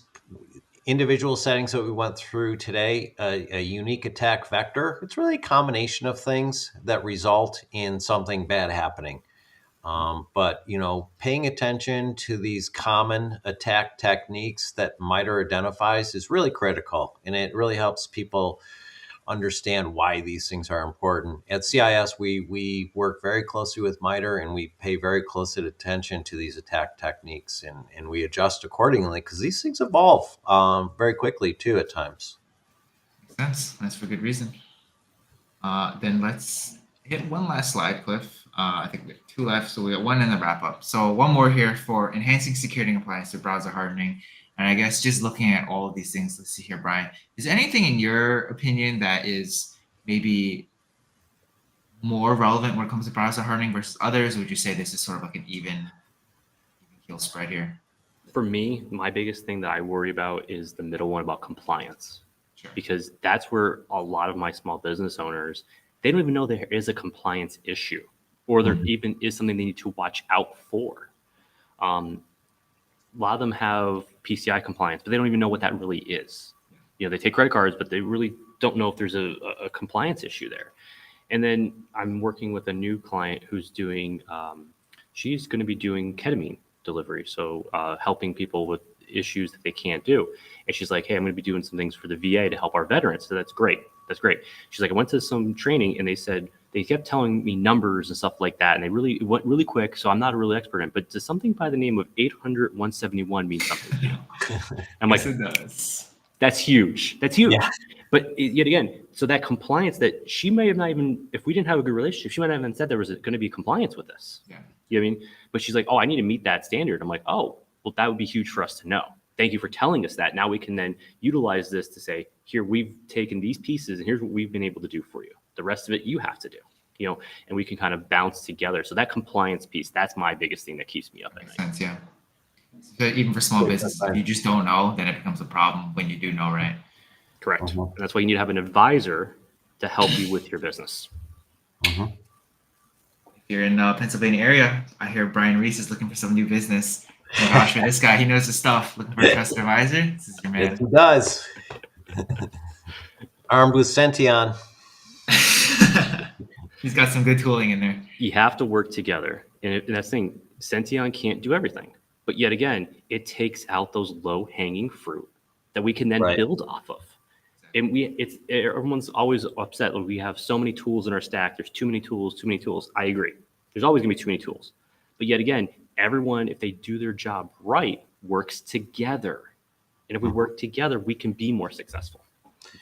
individual settings that we went through today a unique attack vector. It's really a combination of things that result in something bad happening. But paying attention to these common attack techniques that MITRE identifies is really critical, and it really helps people understand why these things are important. At CIS, we work very closely with MITRE, and we pay very close attention to these attack techniques, and we adjust accordingly because these things evolve very quickly too at times. Makes sense. That's for good reason. Then let's hit one last slide, Cliff. I think we have two left, so we got one in the wrap up. So one more here for enhancing security and compliance to browser hardening. And I guess just looking at all of these things, let's see here, Brian. Is anything in your opinion that is maybe more relevant when it comes to browser hardening versus others? Or would you say this is sort of like an even keel spread here? For me, my biggest thing that I worry about is the middle one about compliance. Sure. Because that's where a lot of my small business owners, they don't even know there is a compliance issue or there even is something they need to watch out for. A lot of them have PCI compliance, but they don't even know what that really is. They take credit cards, but they really don't know if there's a compliance issue there. And then I'm working with a new client who's doing, she's going to be doing ketamine delivery. So helping people with issues that they can't do. And she's like, hey, I'm going to be doing some things for the VA to help our veterans. So that's great. That's great. She's like, I went to some training and they kept telling me numbers and stuff like that. And it went really quick. So I'm not a really expert in it, but does something by the name of 800-171 mean something to you? I'm like, yes, it does. That's huge. That's huge. Yeah. But yet again, so that compliance that she may have not even, if we didn't have a good relationship, she might not have even said there was going to be compliance with this. Yeah. You know what I mean? But she's like, oh, I need to meet that standard. I'm like, oh, well, that would be huge for us to know. Thank you for telling us that. Now we can then utilize this to say, here, we've taken these pieces and here's what we've been able to do for you. The rest of it, you have to do, and we can kind of bounce together. So that compliance piece, that's my biggest thing that keeps me up at night. Makes sense, yeah. So even for small businesses, if you just don't know, then it becomes a problem when you do know, right? Correct. And that's why you need to have an advisor to help you with your business. If you're in the Pennsylvania area, I hear Brian Reese is looking for some new business. Oh gosh, for this guy, he knows his stuff. Looking for a trusted advisor? This is your man. Yes, he does. Armed with Senteon. He's got some good tooling in there. You have to work together. And that's the thing, Senteon can't do everything. But yet again, it takes out those low-hanging fruit that we can then build off of. And everyone's always upset when we have so many tools in our stack. There's too many tools. I agree. There's always going to be too many tools. But yet again, everyone, if they do their job right, works together. And if we work together, we can be more successful,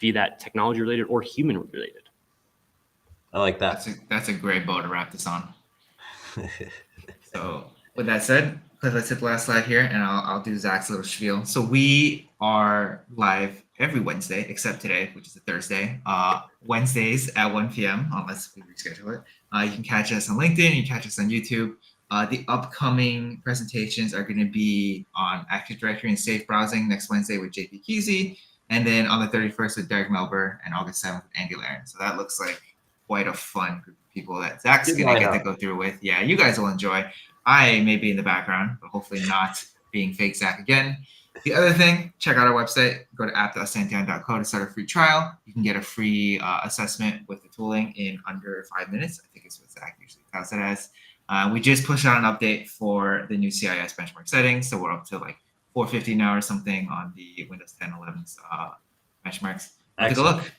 be that technology related or human related. I like that. That's a great bow to wrap this on. So with that said, let's hit the last slide here, and I'll do Zach's little spiel. So we are live every Wednesday, except today, which is a Thursday. Wednesdays at 1 p.m., unless we reschedule it. You can catch us on LinkedIn. You can catch us on YouTube. The upcoming presentations are going to be on Active Directory and safe browsing next Wednesday with JP Kesey, and then on the 31st with Derek Melber, and August 7th with Andy Laren. So that looks like quite a fun group of people that Zach's going to get to go through with. Yeah, you guys will enjoy. I may be in the background, but hopefully not being fake Zach again. The other thing, check out our website. Go to app.senteon.co to start a free trial. You can get a free assessment with the tooling in under 5 minutes. I think it's what Zach usually touts it as. We just pushed out an update for the new CIS benchmark settings. So we're up to like 450 now or something on the Windows 10, 11 benchmarks. Take a look.